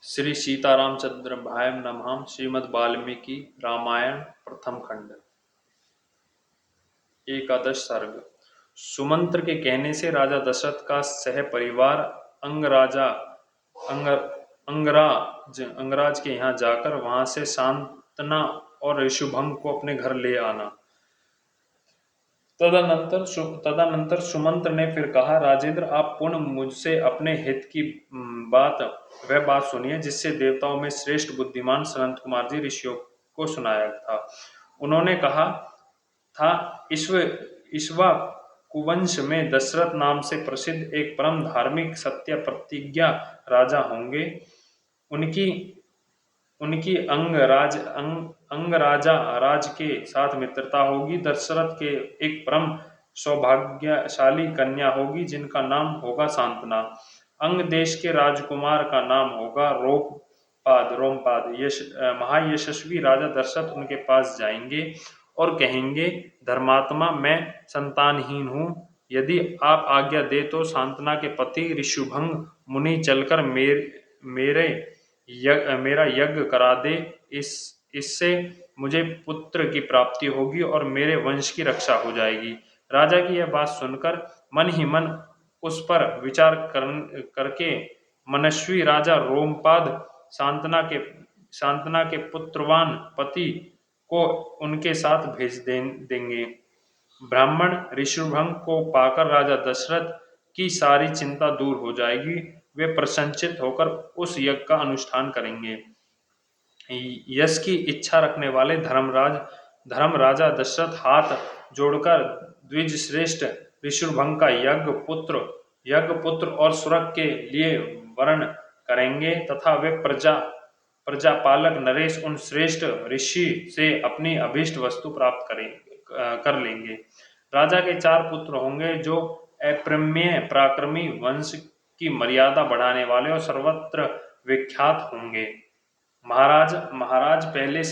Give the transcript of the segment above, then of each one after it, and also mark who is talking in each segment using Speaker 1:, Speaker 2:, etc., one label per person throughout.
Speaker 1: श्री सीतारामचंद्र भाई नमः। श्रीमद् वाल्मीकि रामायण प्रथम खंड। एकादश सर्ग। सुमंत्र के कहने से राजा दशरथ का सह परिवार अंगराजा अंग अंगराज के यहाँ जाकर वहां से शांतना और ऋषुभंग को अपने घर ले आना। तदनंतर सुमंत्र ने फिर कहा, राजेंद्र, आप पुनः मुझसे अपने हित की वह बात सुनिए जिससे देवताओं में श्रेष्ठ बुद्धिमान सनत कुमार जी ऋषियों को सुनाया था। उन्होंने कहा था, ईश्वा कुवंश में दशरथ नाम से प्रसिद्ध एक परम धार्मिक सत्य प्रतिज्ञा राजा होंगे। उनकी उनकी अंगराजा राज के साथ मित्रता होगी। दशरथ के एक परम सौभाग्यशाली कन्या होगी जिनका नाम होगा शांतना। अंग देश के राजकुमार का नाम होगा रोमपाद। महायशस्वी राजा दशरथ उनके पास जाएंगे और कहेंगे, धर्मात्मा, मैं संतानहीन हूँ। यदि आप आज्ञा दे तो शांतना के पति ऋषुभंग मुनि चलकर मेरा यज्ञ करा दे। इससे मुझे पुत्र की प्राप्ति होगी और मेरे वंश की रक्षा हो जाएगी। राजा की यह बात सुनकर मन ही मन उस पर विचार करके मनस्वी राजा रोमपाद शांतना के पुत्रवान पति को उनके साथ भेज देंगे। ब्राह्मण ऋषुभंग को पाकर राजा दशरथ की सारी चिंता दूर हो जाएगी। वे प्रसन्नचित्त होकर उस यज्ञ का अनुष्ठान करेंगे। यश की इच्छा रखने वाले धर्म राजा दशरथ हाथ जोड़कर द्विज श्रेष्ठ ऋषुभंग का यज्ञ पुत्र और सुरग के लिए वर्ण करेंगे तथा वे प्रजापालक नरेश उन श्रेष्ठ ऋषि से अपनी अभीष्ट वस्तु प्राप्त कर लेंगे। राजा के 4 पुत्र होंगे जो अप्रमेय पराक्रमी, वंश की मर्यादा बढ़ाने वाले और सर्वत्र विख्यात होंगे। महाराज पहले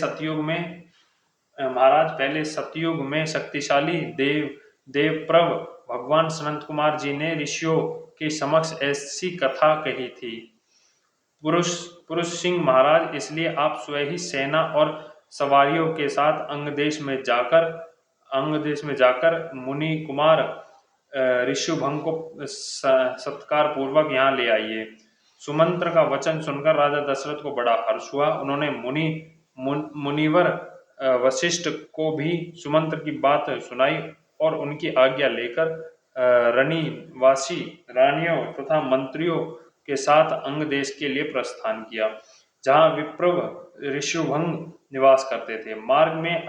Speaker 1: सतयुग में शक्तिशाली देवप्रभ भगवान सनत कुमार जी ने ऋषियों के समक्ष ऐसी कथा कही थी। पुरुष सिंह महाराज, इसलिए आप स्वयं ही सेना और सवारियों के साथ अंग देश में जाकर मुनि कुमार ऋषुभंग को सत्कार पूर्वक यहाँ ले आइए। सुमंत्र का वचन सुनकर राजा दशरथ को बड़ा हर्ष हुआ। उन्होंने मुनिवर वशिष्ठ को भी सुमंत्र की बात सुनाई और उनकी आज्ञा लेकर रणिवासी रानियों तथा मंत्रियों के साथ अंग देश के लिए प्रस्थान किया, जहाँ विप्रभ ऋषुभंग निवास करते थे। मार्ग में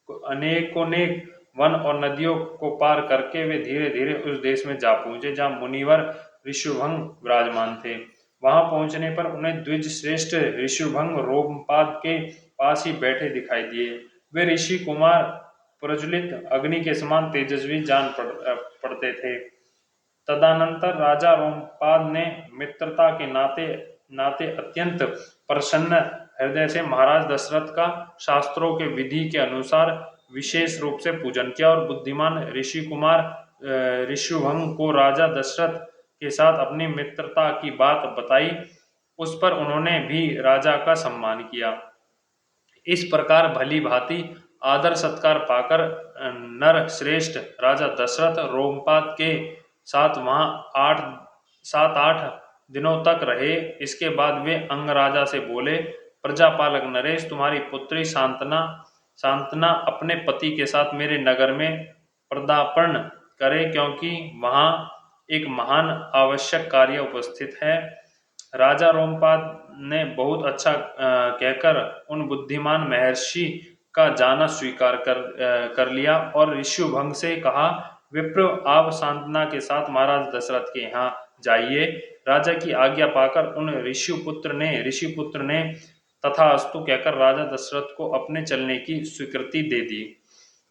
Speaker 1: अनेकोनेक वन और नदियों को पार करके वे धीरे धीरे उस देश में जा पहुंचे जहाँ मुनिवर ऋषुभंग विराजमान थे। वहां पहुंचने पर उन्हें द्विज श्रेष्ठ ऋषुभंग रोमपाद के पास ही बैठे दिखाई दिए। वे ऋषि कुमार प्रज्वलित अग्नि के समान तेजस्वी जान पड़ते थे। तदनंतर राजा रोमपाद ने मित्रता के नाते अत्यंत प्रसन्न हृदय से महाराज दशरथ का शास्त्रों के विधि के अनुसार विशेष रूप से पूजन किया और बुद्धिमान ऋषि कुमार ऋषुभंग को राजा दशरथ के साथ अपनी मित्रता की बात बताई। उस पर उन्होंने भी राजा का सम्मान किया। इस प्रकार भली भांति आदर सत्कार पाकर नर श्रेष्ठ राजा दशरथ रोमपाद के साथ वहां 7-8 दिनों तक रहे। इसके बाद वे अंगराजा से बोले, प्रजापालक नरेश, तुम्हारी पुत्री शांतना अपने पति के साथ मेरे नगर में पदार्पण करे, क्योंकि वहां एक महान आवश्यक कार्य उपस्थित है। राजा रोमपाद ने बहुत अच्छा कहकर उन बुद्धिमान महर्षि का जाना स्वीकार कर लिया और ऋषुभंग से कहा, विप्र, आप शांतना के साथ महाराज दशरथ के यहाँ जाइए। राजा की आज्ञा पाकर उन ऋषिपुत्र ने तथास्तु कहकर राजा दशरथ को अपने चलने की स्वीकृति दे दी।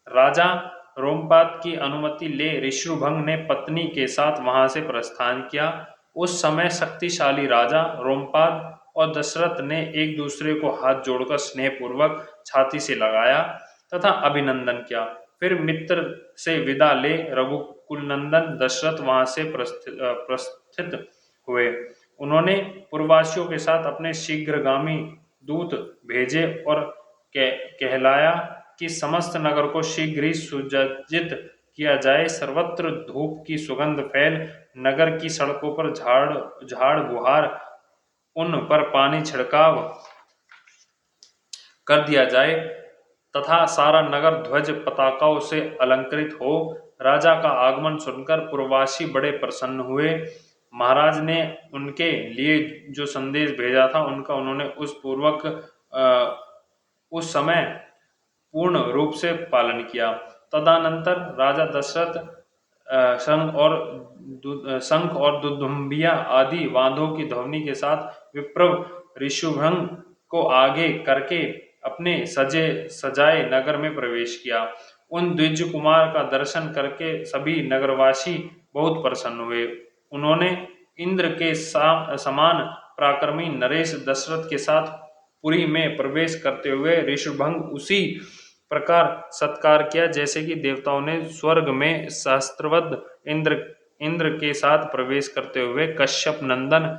Speaker 1: राजा रोमपाद की अनुमति ले ऋषुभंग ने पत्नी के साथ वहां से प्रस्थान किया। उस समय शक्तिशाली राजा रोमपाद और दशरथ ने एक दूसरे को हाथ जोड़कर स्नेहपूर्वक छाती से लगाया तथा अभिनंदन किया। फिर मित्र से विदा ले रघुकुलनंदन दशरथ वहां से प्रस्थित हुए। उन्होंने पुरवासियों के साथ अपने शीघ्रगामी दूत भेजे और कहलाया कि समस्त नगर को शीघ्र ही सुसज्जित किया जाए। सर्वत्र धूप की सुगंध फैल नगर की सड़कों पर झाड़ बुहार, उन पर पानी छिड़काव कर दिया जाए तथा सारा नगर ध्वज पताकाओं से अलंकृत हो। राजा का आगमन सुनकर पुरवासी बड़े प्रसन्न हुए। महाराज ने उनके लिए जो संदेश भेजा था उनका उन्होंने उस समय पूर्ण रूप से पालन किया। तदनंतर राजा दशरथ शंख और दुदुम्बिया आदि वाद्यों की ध्वनि के साथ विप्रव ऋषुभृंग को आगे करके अपने सजाए नगर में प्रवेश किया। उन द्विज कुमार का दर्शन करके सभी नगरवासी बहुत प्रसन्न हुए। उन्होंने इंद्र के समान पराक्रमी नरेश दशरथ के साथ पुरी में प्रवेश करते हुए ऋषुभृंग उसी प्रकार सत्कार किया जैसे कि देवताओं ने स्वर्ग में सहस्त्रवद इंद्र के साथ प्रवेश करते हुए कश्यप नंदन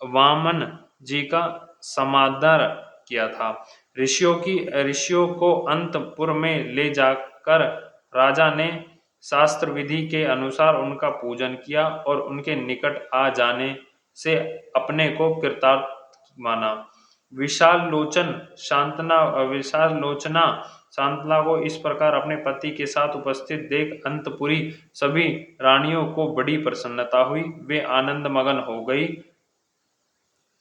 Speaker 1: वामन जी का समादर किया था। ऋषियों को अंतपुर में ले जाकर राजा ने शास्त्र विधि के अनुसार उनका पूजन किया और उनके निकट आ जाने से अपने को कृतार्थ माना। विशाल लोचना शांतना को इस प्रकार अपने पति के साथ उपस्थित देख अंतपुरी सभी रानियों को बड़ी प्रसन्नता हुई। वे आनंद मगन हो गई।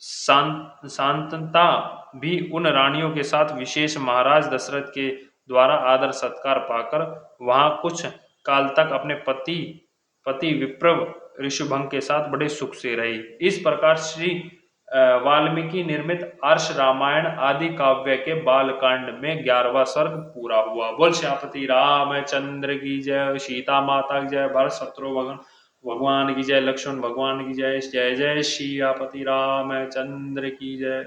Speaker 1: शांतता भी उन रानियों के साथ विशेष महाराज दशरथ के द्वारा आदर सत्कार पाकर वहां कुछ काल तक अपने पति विप्रव ऋषुभंग के साथ बड़े सुख से रही। इस प्रकार श्री वाल्मीकि निर्मित आर्ष रामायण आदि काव्य के बालकांड में 11वां सर्ग पूरा हुआ। बोल श्यापति रामचंद्र की जय, सीता माता की जय, भरत शत्रुघ्न भगवान की जय, लक्ष्मण भगवान की जय। जय जय श्यापति रामचंद्र की जय।